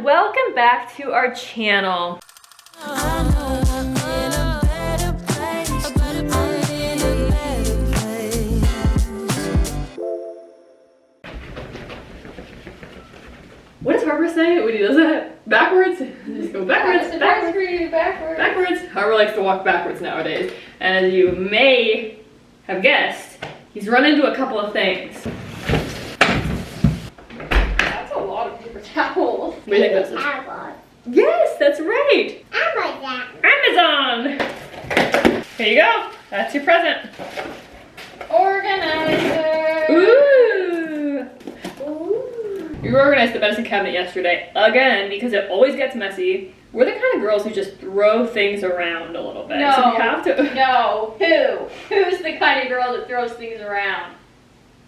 welcome back to our channel. What does Harper say when he does that? Backwards? Just go backwards, backwards. Harper likes to walk backwards nowadays. And as you may have guessed, he's run into a couple of things. That's a lot of paper towels. What do you think this is? Yes, that's right. Amazon. Here you go. That's your present. Organizer. Ooh. We reorganized the medicine cabinet yesterday again because it always gets messy. We're the kind of girls who just throw things around a little bit. No, so we have to. No. Who's the kind of girl that throws things around?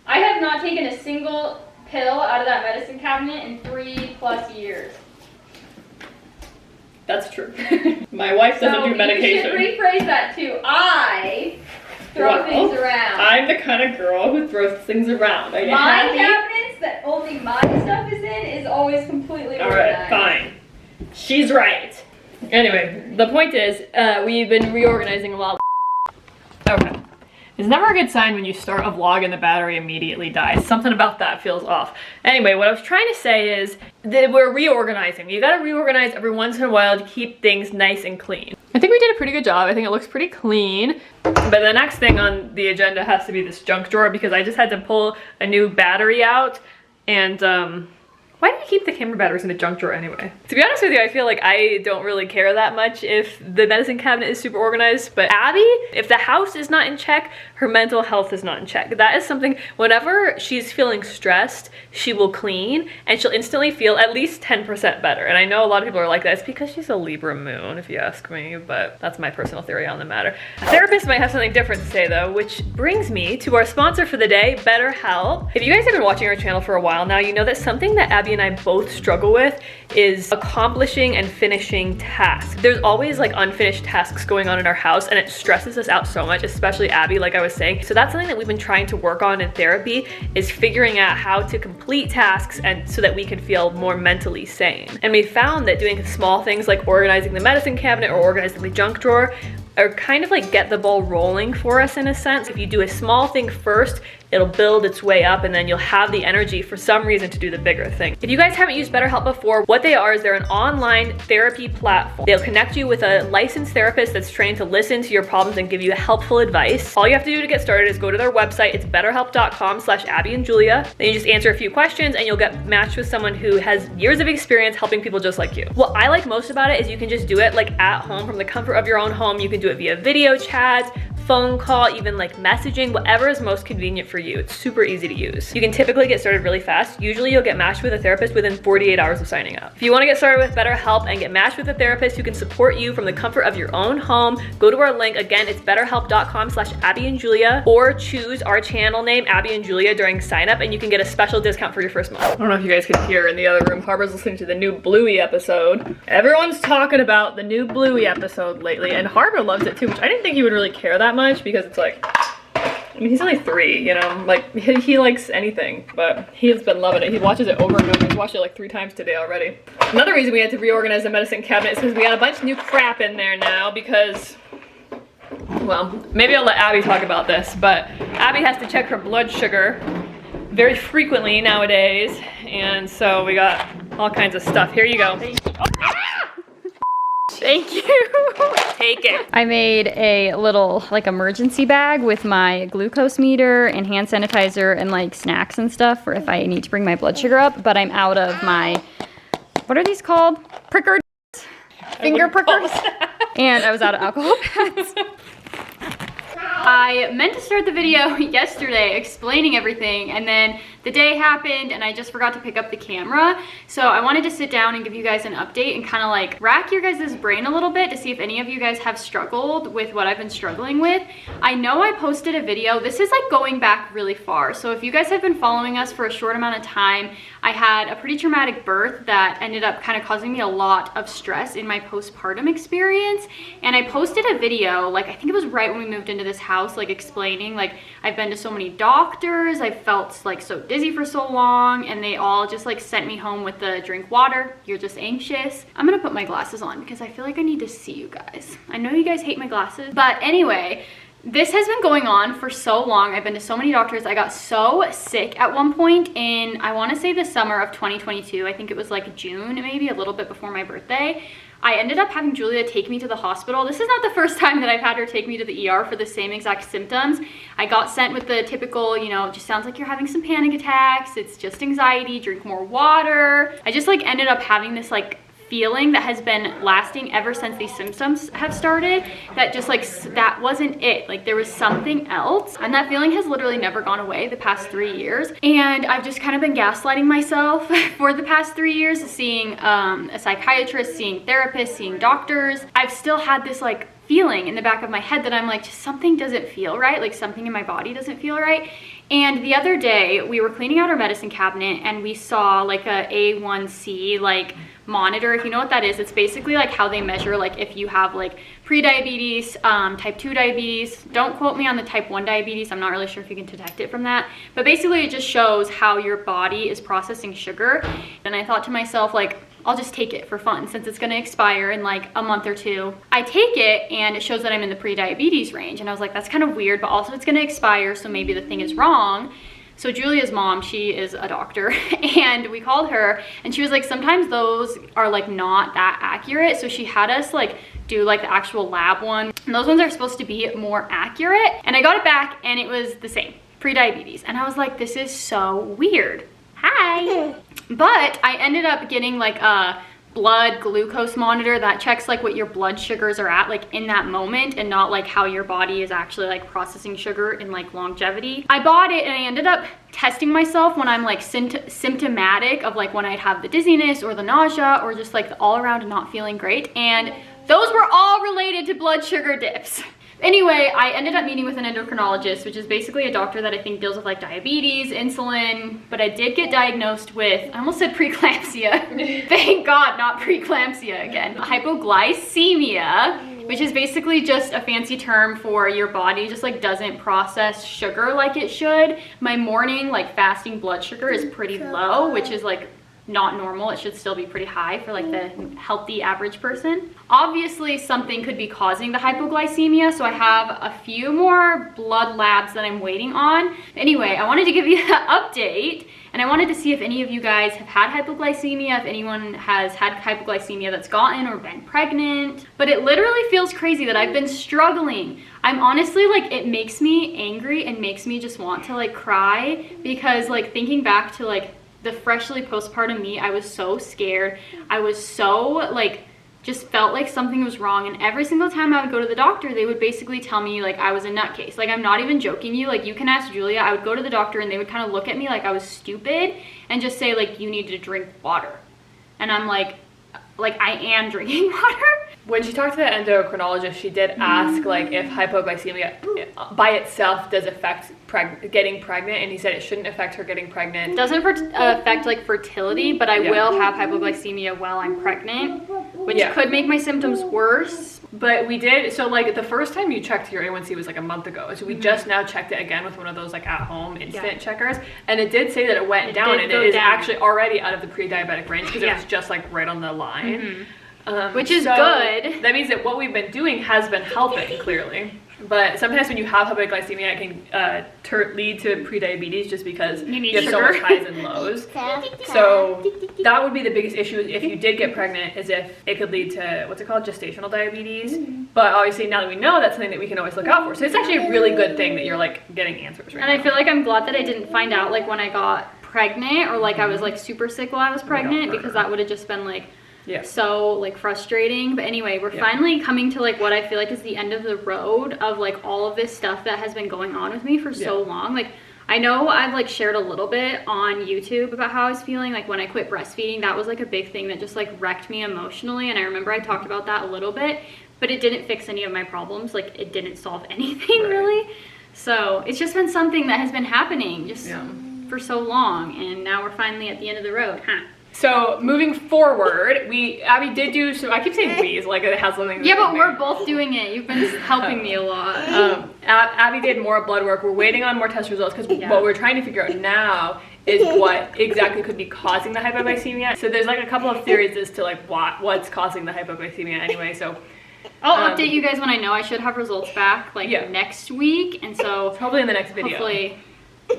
I have not taken a single pill out of that medicine cabinet in 3+ years. That's true. My wife doesn't do medication. You should rephrase that too. I throw things around. I'm the kind of girl who throws things around. Are you my happy? cabinets that only my stuff is in is always completely Alright, organized. fine. She's right. Anyway, the point is, we've been reorganizing a lot. Okay. It's never a good sign when you start a vlog and the battery immediately dies. Something about that feels off. Anyway, what I was trying to say is that we're reorganizing. You gotta reorganize every once in a while to keep things nice and clean. I think we did a pretty good job. I think it looks pretty clean. But the next thing on the agenda has to be this junk drawer because I just had to pull a new battery out and why do you keep the camera batteries in a junk drawer anyway? To be honest with you, I feel like I don't really care that much if the medicine cabinet is super organized, but Abby, if the house is not in check, her mental health is not in check. That is something, whenever she's feeling stressed, she will clean and she'll instantly feel at least 10% better. And I know a lot of people are like that. It's because she's a Libra moon, if you ask me, but that's my personal theory on the matter. A therapist might have something different to say though, which brings me to our sponsor for the day, BetterHelp. If you guys have been watching our channel for a while now, you know that something that Abby and I both struggle with is accomplishing and finishing tasks. There's always like unfinished tasks going on in our house and it stresses us out so much, especially Abby, like I was saying. So that's something that we've been trying to work on in therapy, is figuring out how to complete tasks and so that we can feel more mentally sane. And we found that doing small things like organizing the medicine cabinet or organizing the junk drawer are kind of like get the ball rolling for us in a sense. If you do a small thing first, it'll build its way up and then you'll have the energy for some reason to do the bigger thing. If you guys haven't used BetterHelp before, what they are is they're an online therapy platform. They'll connect you with a licensed therapist that's trained to listen to your problems and give you helpful advice. All you have to do to get started is go to their website. It's betterhelp.com/AbbyandJulia. Then you just answer a few questions and you'll get matched with someone who has years of experience helping people just like you. What I like most about it is you can just do it like at home from the comfort of your own home. You can do it via video chat, phone call, even like messaging, whatever is most convenient for you. It's super easy to use. You can typically get started really fast. Usually you'll get matched with a therapist within 48 hours of signing up. If you want to get started with BetterHelp and get matched with a therapist who can support you from the comfort of your own home, go to our link. Again, it's betterhelp.com/AbbyandJulia, or choose our channel name, Abby and Julia, during sign up and you can get a special discount for your first month. I don't know if you guys can hear in the other room, Harper's listening to the new Bluey episode. Everyone's talking about the new Bluey episode lately and Harper loves it too, which I didn't think he would really care that much because it's like, I mean, he's only 3, you know, like he likes anything, but he's been loving it. He watches it over and over. He's watched it like 3 times today already. Another reason we had to reorganize the medicine cabinet is because we got a bunch of new crap in there now because, well, maybe I'll let Abby talk about this, but Abby has to check her blood sugar very frequently nowadays, and so we got all kinds of stuff. Here you go. Thank you. Take it. I made a little like emergency bag with my glucose meter and hand sanitizer and like snacks and stuff for if I need to bring my blood sugar up, but I'm out of my, what are these called? Prickers? Finger prickers? And I was out of alcohol pads. I meant to start the video yesterday explaining everything, and then the day happened and I just forgot to pick up the camera. So I wanted to sit down and give you guys an update and kind of like rack your guys' brain a little bit to see if any of you guys have struggled with what I've been struggling with. I know I posted a video. This is like going back really far. So if you guys have been following us for a short amount of time, I had a pretty traumatic birth that ended up kind of causing me a lot of stress in my postpartum experience. And I posted a video, like I think it was right when we moved into this house, like explaining like I've been to so many doctors, I felt like so dizzy for so long, and they all just like sent me home with the drink water. You're just anxious. I'm gonna put my glasses on because I feel like I need to see you guys. I know you guys hate my glasses, but anyway, this has been going on for so long. I've been to so many doctors. I got so sick at one point in, I want to say the summer of 2022. I think it was like June, maybe a little bit before my birthday. I ended up having Julia take me to the hospital. This is not the first time that I've had her take me to the ER for the same exact symptoms. I got sent with the typical, you know, just sounds like you're having some panic attacks. It's just anxiety, drink more water. I just like ended up having this like feeling that has been lasting ever since these symptoms have started, that just like, that wasn't it. Like there was something else, and that feeling has literally never gone away the past 3 years. And I've just kind of been gaslighting myself for the past 3 years, seeing a psychiatrist, seeing therapists, seeing doctors. I've still had this like feeling in the back of my head that I'm like, just something doesn't feel right, like something in my body doesn't feel right. And the other day we were cleaning out our medicine cabinet and we saw like a A1C like monitor. If you know what that is, it's basically like how they measure like if you have like pre-diabetes, type 2 diabetes. Don't quote me on the type 1 diabetes. I'm not really sure if you can detect it from that, but basically it just shows how your body is processing sugar. And I thought to myself, like, I'll just take it for fun since it's gonna expire in like a month or two. I take it and it shows that I'm in the pre-diabetes range, and I was like, that's kind of weird, but also it's gonna expire, so maybe the thing is wrong. So Julia's mom, she is a doctor, and we called her and she was like, sometimes those are like not that accurate. So she had us like do like the actual lab one, and those ones are supposed to be more accurate. And I got it back and it was the same, pre-diabetes. And I was like, this is so weird. Hi. But I ended up getting like a blood glucose monitor that checks like what your blood sugars are at like in that moment, and not like how your body is actually like processing sugar in like longevity. I bought it and I ended up testing myself when I'm like symptomatic of like when I'd have the dizziness or the nausea or just like the all around not feeling great, and those were all related to blood sugar dips. Anyway, I ended up meeting with an endocrinologist, which is basically a doctor that I think deals with like diabetes, insulin, but I did get diagnosed with, I almost said preeclampsia. Thank God, not preeclampsia again. Hypoglycemia, which is basically just a fancy term for your body just like doesn't process sugar like it should. My morning like fasting blood sugar is pretty low, which is like not normal. It should still be pretty high for like the healthy average person. Obviously something could be causing the hypoglycemia, so I have a few more blood labs that I'm waiting on. Anyway, I wanted to give you the update, and I wanted to see if any of you guys have had hypoglycemia, if anyone has had hypoglycemia that's gotten or been pregnant. But it literally feels crazy that I've been struggling. I'm honestly like, it makes me angry and makes me just want to like cry, because like thinking back to like the freshly postpartum me, I was so scared. I was so like, just felt like something was wrong, and every single time I would go to the doctor, they would basically tell me like I was a nutcase. Like, I'm not even joking you, like you can ask Julia. I would go to the doctor and they would kind of look at me like I was stupid and just say like, you need to drink water. And I'm like I am drinking water. When she talked to the endocrinologist, she did ask like if hypoglycemia by itself does affect getting pregnant, and he said it shouldn't affect her getting pregnant. It doesn't affect like fertility, but I will have hypoglycemia while I'm pregnant, which could make my symptoms worse. But we did, so like the first time you checked your A1C was like a month ago, so we just now checked it again with one of those like at-home instant checkers, and it did say that it went down, and it is actually already out of the pre-diabetic range, because it was just like right on the line. Which is good. That means that what we've been doing has been helping, clearly. But sometimes when you have hypoglycemia, it can lead to prediabetes, just because you have so much highs and lows. So that would be the biggest issue if you did get pregnant, is if it could lead to, what's it called, gestational diabetes. But obviously now that we know, that's something that we can always look out for. So it's actually a really good thing that you're like getting answers right now. And I feel like I'm glad that I didn't find out like when I got pregnant, or like I was like super sick while I was pregnant, because that would have just been like so like frustrating. But anyway, we're finally coming to like what I feel like is the end of the road of like all of this stuff that has been going on with me for so long. Like, I know I've like shared a little bit on YouTube about how I was feeling like when I quit breastfeeding. That was like a big thing that just like wrecked me emotionally, and I remember I talked about that a little bit, but it didn't fix any of my problems. Like, it didn't solve anything really. So it's just been something that has been happening just for so long, and now we're finally at the end of the road, So moving forward, Abby did do, so I keep saying we, like it has something to do but with we're both doing it. You've been helping me a lot. Abby did more blood work. We're waiting on more test results, because what we're trying to figure out now is what exactly could be causing the hypoglycemia. So there's like a couple of theories as to like what's causing the hypoglycemia anyway. So I'll update you guys when I know. I should have results back like Yeah. next week, and so hopefully in the next video hopefully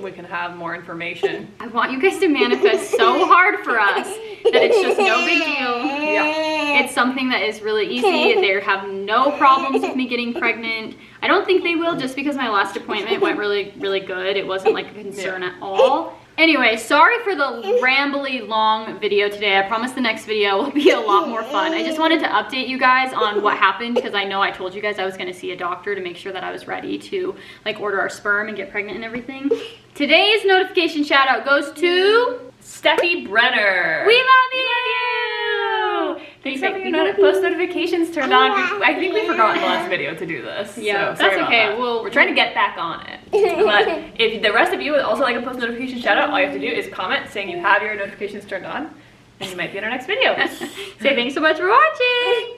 we can have more information. I want you guys to manifest so hard for us that it's just no big deal. Yeah. It's something that is really easy. They have no problems with me getting pregnant. I don't think they will, just because my last appointment went really, really good. It wasn't like a concern at all. Anyway, sorry for the rambly long video today. I promise the next video will be a lot more fun. I just wanted to update you guys on what happened, because I know I told you guys I was gonna see a doctor to make sure that I was ready to like order our sperm and get pregnant and everything. Today's notification shout out goes to Steffi Brenner. We love you! Thanks for your post notifications turned on. I think we forgot in the last video to do this. Yeah, so sorry that's about okay. that. We're trying to get back on it. But if the rest of you would also like a post notification shout out, all you have to do is comment saying you have your notifications turned on, and you might be in our next video. Say thanks so much for watching.